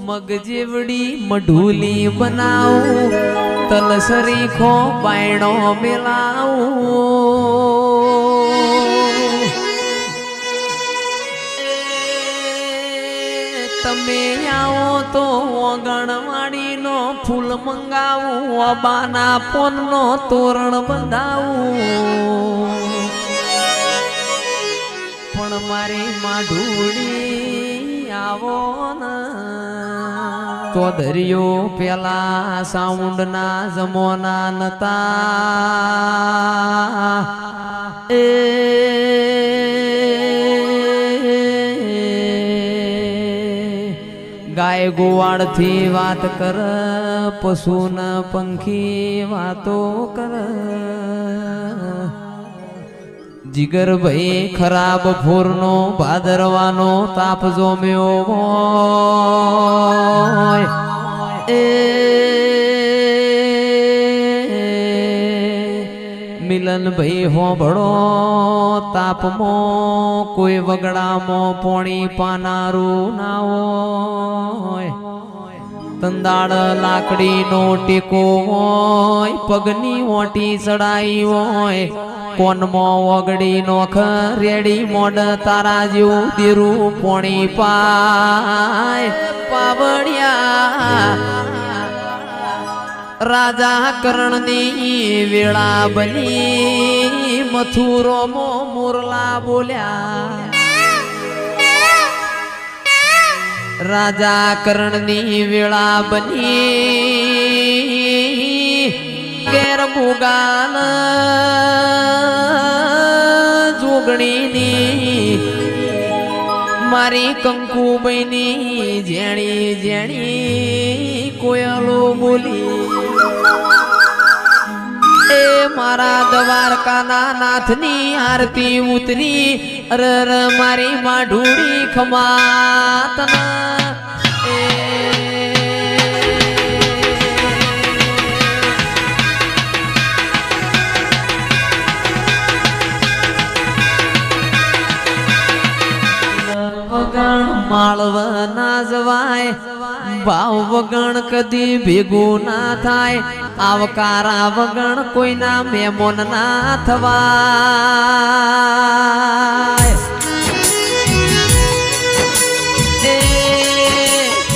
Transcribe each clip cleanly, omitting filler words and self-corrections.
मग जेवड़ी मढूली बनाऊ तलसरी खो बायणो मिलाऊ तमे आओ तो गणवाड़ी नो फूल मंगाऊ अबाना पोन नो तोरण बंधाऊ पण मारी माढूड़ी आवो न तो धरियो पेला साउंड ना जमोना नता गाय गोवाड़ थी बात कर पशु न पंखी वातो कर जिगर भाई खराब फूरनो भादरवानो ताप जोम्यो मिलन भाई हो बड़ो ताप मो कोई वगड़ा मो पोणी पानारू ना होय तंदाड़ लाकड़ी नो टेको होय पगनी ओटी चढ़ाई होय कोन मो वगड़ी नो खरेड़ी मोड तारा जीव देरू पोणी पाय पावड़िया राजा करणनी वेळा बनी मथुरो मो मुरला बोल्या राजा करणनी वेळा बनी केर मुगान जोगणीनी मारी कंकु बनी जेणी जेणी कोयलो बोली ए मारा द्वारका ना नाथनी आरती उतरी अरर मारी माढूड़ी खमातना माळव ना जवाय भाव वगण कदी भेगू ना थाय आवकारा वगण कोई ना मेमोन ना थवाय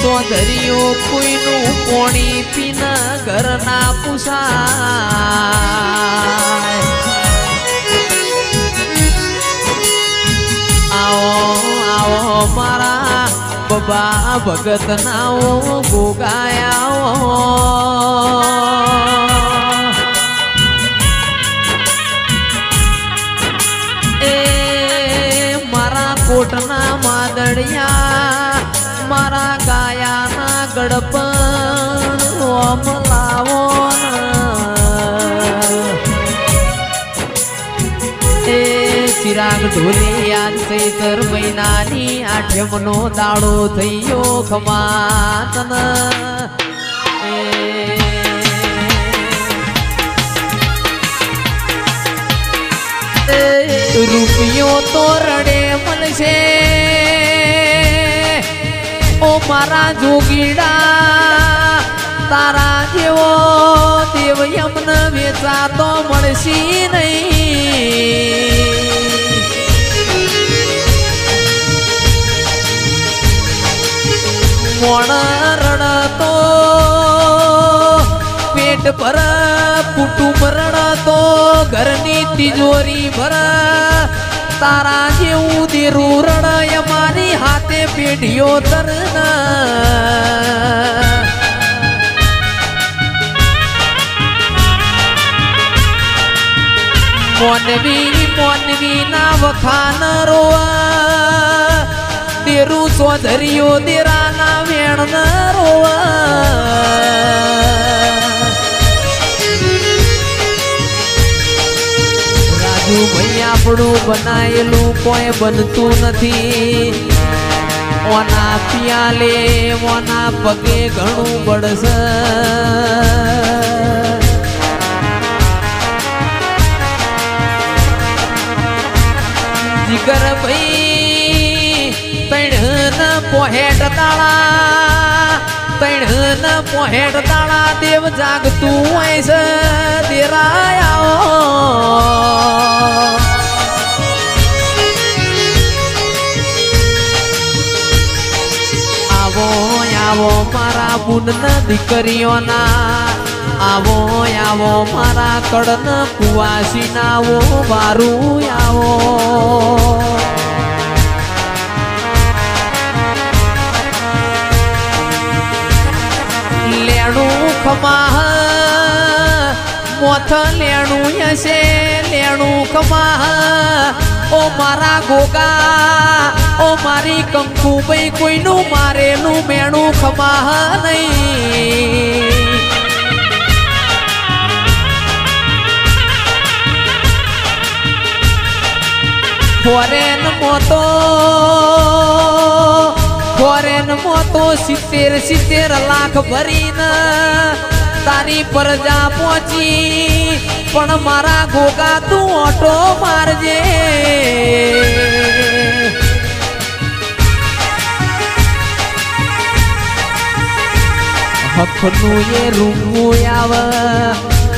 तो धरियो कोई नु पोणी पीना घर ना पुसाय आओ आओ मारा बबा भगत नाओ गोगाया ए मारा कोटना मादड़िया मारा गाया ना गड़पन ओमलावो चिराग ढोली आज चैतर महिनानी आठमनो दाड़ो थयो खमातन रुपियो तो रड़े मलशे ओ मारा जोगीड़ा तारा जेवो देव यमन वेचा तो मळशी नहीं मोण रड़तो पेट भर कुटुंब रड़तो घरनी तिजोरी भर तारा जेवू देरू रड़य मारी हाथे पेढ़ियो तरना मोनवी ना वखान रोआ देरू चौधरियो देरा ना वेण न रोआ राजू भाई आपड़ू बनायेलू कोई बनतू नथी ओना पियाले ओना पगे घणू बड़स जिगर भाई तण पोहेट ताला न पोहेट दाड़ा देव जाग तू ऐसे देराया आवो आवो मारा बुन न दीकरीओ ना आवो आवो मारा कड़न कुवासी नावो बारू आवो लेणू खमा मोथ लेणू यसे लेणू खमा ओ मारा गोगा ओ मारी कंकु भाई कोई नु मारे नु मेणू खमा नहीं फॉरेन मोतो 70 लाख भरीन तारी प्रजा पहुंची पण मारा गोगा तू ऑटो मारजे हखनु ये रूंगू आव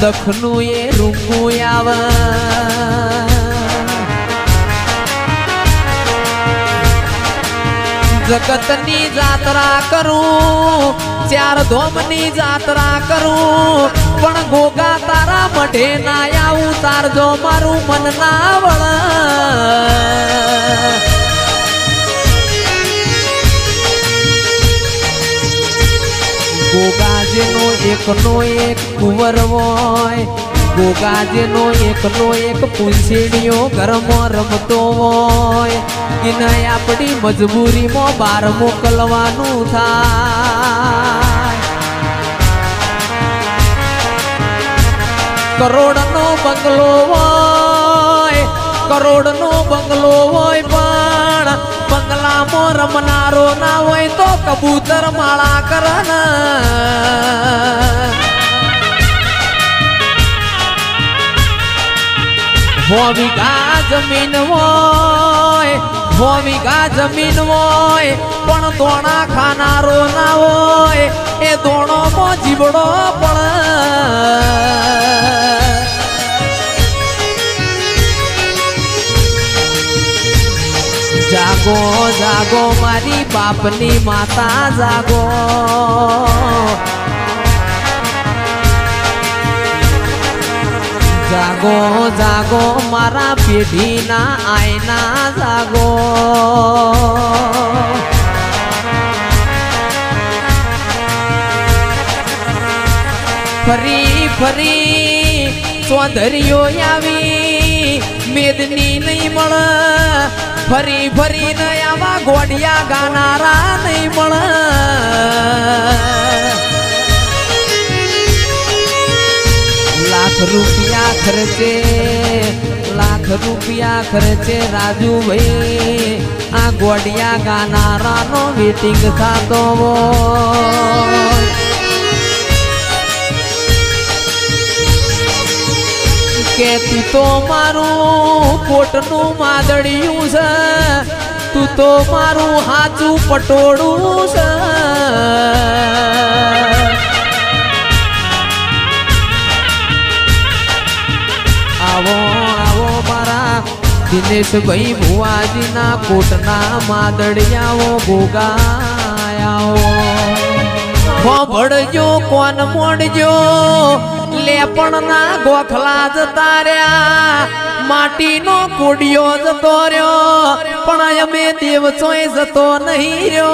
दखनु ये रूंगू आव जगतनी जात्रा करूं 4 धोमनी जात्रा करूं पण गोगा तारा मढे ना आऊं तार जो मारू मन ना वळ गोगा जेनो एकनो एक कुंवर होय गोगा जेनो एकनो एक पूंछड़ियो घरमो रमतो होय इने आपणी मजबूरी मो बार मोकलवानुं थाय करोड़नो बंगलो होय पण बंगला मो रमनारो ना होय तो कबूतर माळा करन हो वीघा जमीन होय पण दोणा खानारो ना होय ए दोणो मो जीवड़ो पण जागो जागो मारी बापनी माता जागो जागो जागो मारा पेढ़ी ना आईना जागो फरी फरी चौधरीओ आवी मेदनी नहीं मळ फरी फरी न आवा गोडिया गानारा नहीं मळ लाख रुपया खर्चे राजू भाई आ गोडिया गानारा नो मीटिंग थातो के तू तो मारू कोटनु मादड़िયું છે तू तो मारू हाचू पटोड़ू છે आवो आवो मारा दिनेश भाई भुआजी ना कोटना मादड़ियाओ गोगायाओ भड़जो कोन मोड़जो लेपण ना गोखला जता रया माटी नो कुडियो जतो रयो पण अमे देवचोय जतो नहीं रयो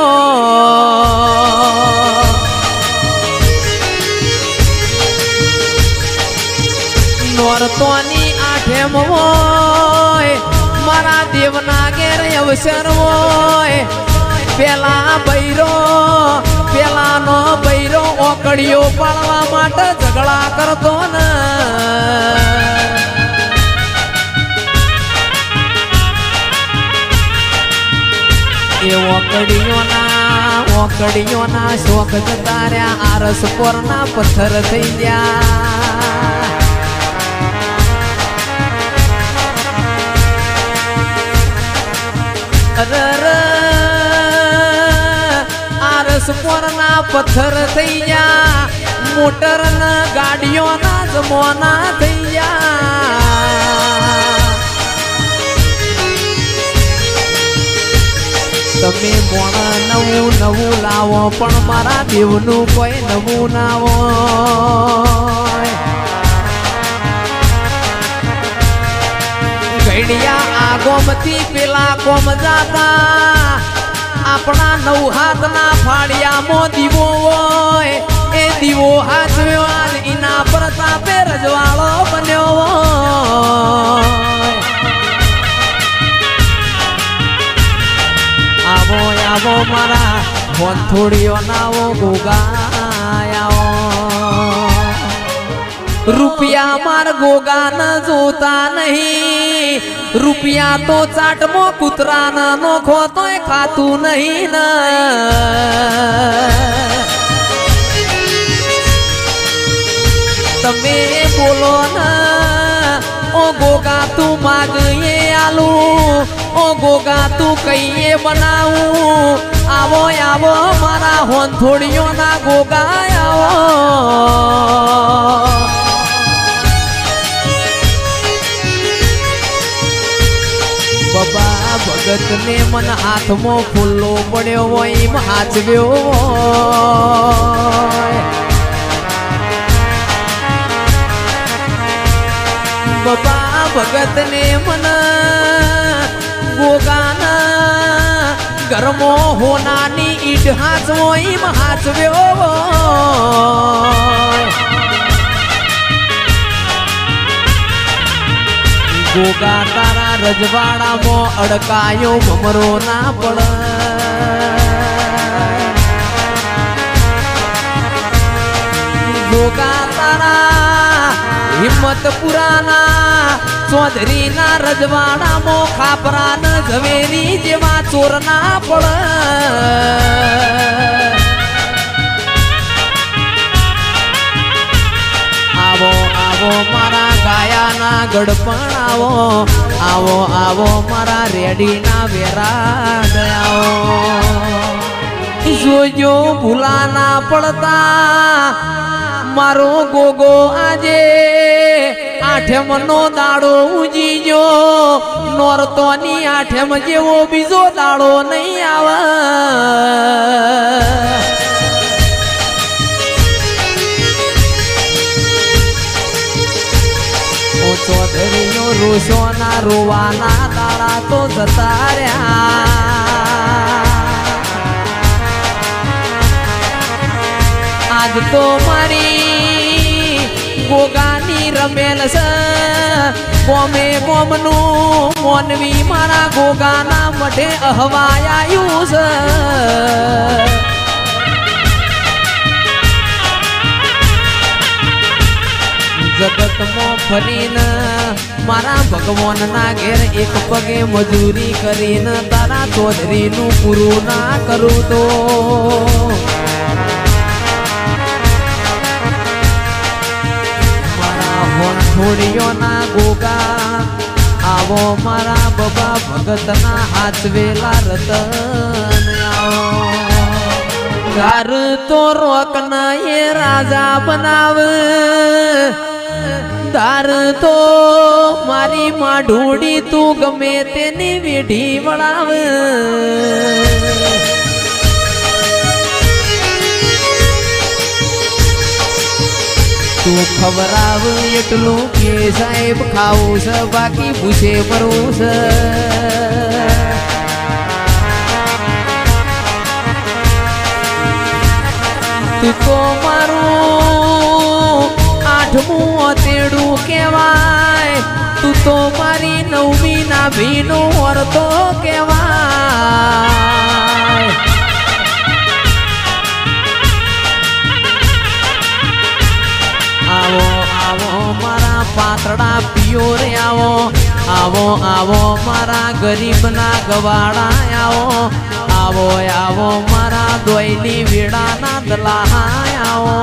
नोरतोनी आठेम होय मारा देवना घेर अवसर होय पेला नो बैरो ओकड़ियो पाळवा माटे झगड़ा करतो न ए ओकड़ियो ना शोक जता रया आरस पोरना पत्थर थई गया आरस પોરના પથ્થર થઈ ગયા, મોટર ના ગાડીઓના જમવાના થઈ ગયા. તમે મોણા નવું નવું લાવો પણ મારા દેવનું કોઈ નવું ના હોય. ઘડિયા આ ગોમથી પેલા કોમ જાતા, આપણા નવ હાથના ફાળિયામાં દીવો હોય, એ દીવો હાચવ્યો એના પ્રતાપે રજવાળો બન્યો હોય. આવો આવો મારા વંથોડીઓ નાવો ગોગાયાઓ. રૂપિયા માર ગોગા ન જોતા નહીં, રૂપિયા તો ચાટમો કૂતરા ન નોખો તોય ખાતું નહીં. તમે બોલો ના ઓ ગોગા તું માગીએ આલું, ઓ ગોગા તું કહીએ બનાવું. આવો આવો મારા હોંથોડીઓ ના ગોગા આવો. બાબા ભગત ને મન હાથમાં ફૂલો પડ્યો હોય એમ હાચવ્યો હોય. બાબા ભગત ને મન ગોગાના ઘરમો હોનાની ઈટ હાચવો એમ હાચવ્યો હોય. ગોગા તારા રજવાડામાં અડકાયો ભમરો ના પડ. ગોગા તારા હિંમતપુરાના ચૌધરી ના રજવાડામાં ખાપરા ન ઝવેરી જેવા ચોર ના પડ. આવો આવો મારા ગાયાના ગડપણ આવો, આવો આવો મારા રેડીના વેરાડ આવો. જોજો ભૂલા ના પડતા મારો ગોગો આજે આઠમ નો દાડો ઉજીજો. નોરતોની આઠમ જેવો બીજો દાડો નહીં આવે. ચૌધરીનો રોષોના રોવાના દાડા તો જતા રહ્યા. આજ તો મારી ગોગાની રમેલ છે, ગોમે ગોમનું મોનવી મારા ગોગાના મઢે અહવાયાયું છે. જગતમાં ફરીને મારા ભગવાન ના ઘેર એક પગે મજૂરી કરીને તારા ચૌધરીનું પૂરું ના કરું તો મારા વણથોડીઓના ગોગા આવો મારા બબા ભગતના હાચવેલા રતન આવો. ઘર તો રોકના એ રાજા બનાવે, દાર તો મારી માં ઢૂંઢી તું ગમે તેની વેઢી વળાવે. તું ખવરાવ એટલું કે સાહેબ ખાવું છે, બાકી ભૂસે મરવું છે. તું તો મારું આઠમું તેડું કહેવાય, તું તો મારી નવમી ના ભીનો વર્તો કહેવાય. આવો આવો મારા પાતળા પિયોર આવો, આવો આવો મારા ગરીબના ગવાડા આવો, આવો આવો મારા દોયલી વેડાના દલાહા આવો.